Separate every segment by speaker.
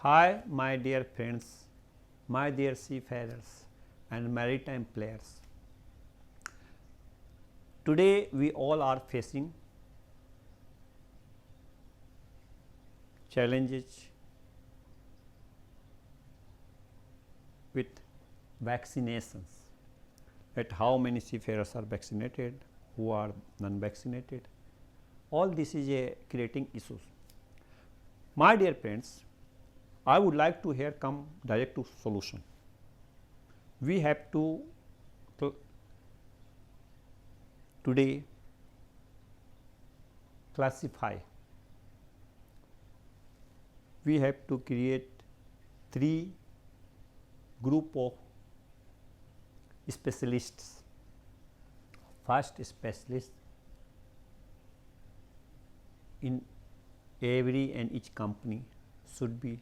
Speaker 1: Hi, my dear friends, my dear seafarers and maritime players. Today we all are facing challenges with vaccinations, at how many seafarers are vaccinated, who are non-vaccinated. All this is creating issues. My dear friends, I would like to here come direct to solution. We have to today classify. We have to create 3 group of specialists. First specialist in every and each company should be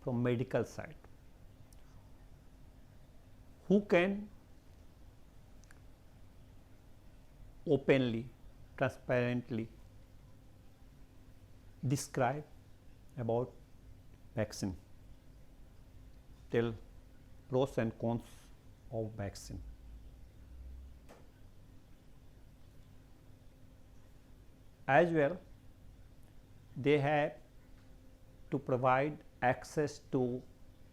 Speaker 1: from medical side, who can openly, transparently describe about vaccine, tell pros and cons of vaccine. As well, they have to provide access to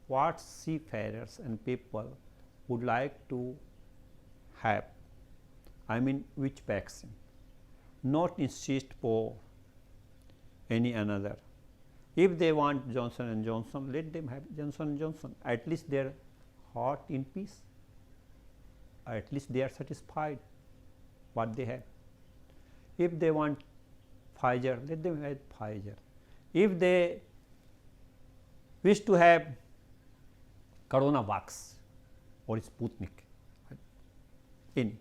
Speaker 1: what seafarers and people would like to have, I mean which vaccine, not insist for any another. If they want Johnson and Johnson, let them have Johnson and Johnson, at least their heart in peace, at least they are satisfied what they have. If they want Pfizer, let them have Pfizer. If they wish to have Coronavax or Sputnik, any.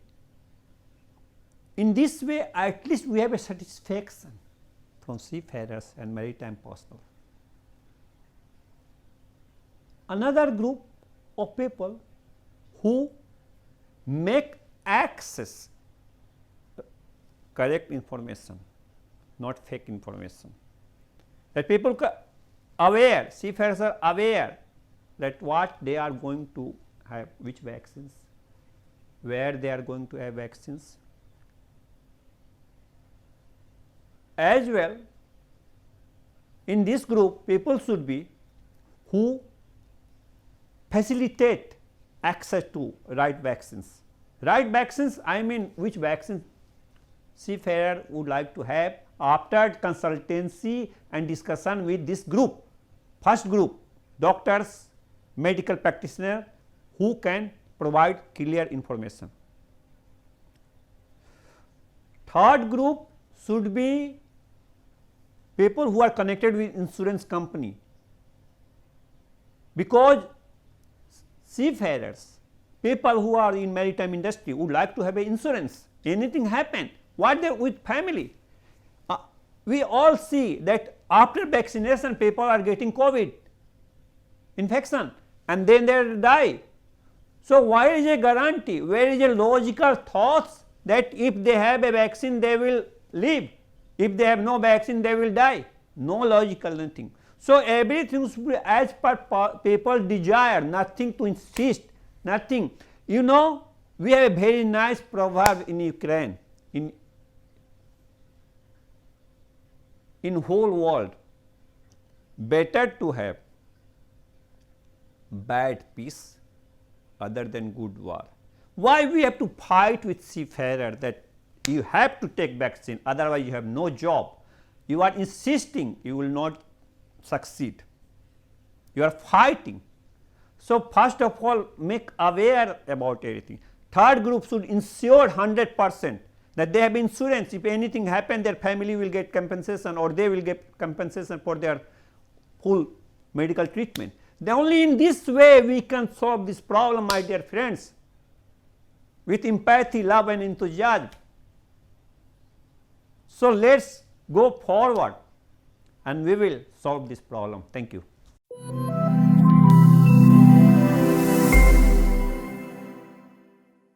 Speaker 1: In this way, at least we have a satisfaction from seafarers and maritime personnel. Another group of people who make access correct information, not fake information. That people aware, seafarers are aware that what they are going to have, which vaccines, where they are going to have vaccines. As well, in this group, people should be who facilitate access to right vaccines. Right vaccines, I mean which vaccines seafarer would like to have after consultancy and discussion with this group. First group, doctors, medical practitioners who can provide clear information. Third group should be people who are connected with insurance company, because seafarers, people who are in maritime industry would like to have a insurance. Anything happen, what they with family. We all see that after vaccination people are getting COVID infection and then they die. So, where is a guarantee, where is a logical thoughts that if they have a vaccine they will live, if they have no vaccine they will die? No logical nothing. So, everything should be as per people desire, nothing to insist, nothing. You know, we have a very nice proverb in Ukraine, in whole world, better to have bad peace other than good war. Why we have to fight with seafarer that you have to take vaccine, otherwise you have no job. You are insisting, you will not succeed. You are fighting. So, first of all, make aware about everything. Third group should ensure 100% that they have insurance. If anything happen, their family will get compensation or they will get compensation for their full medical treatment. Then only in this way we can solve this problem, my dear friends, with empathy, love and enthusiasm. So, let us go forward and we will solve this problem. Thank you.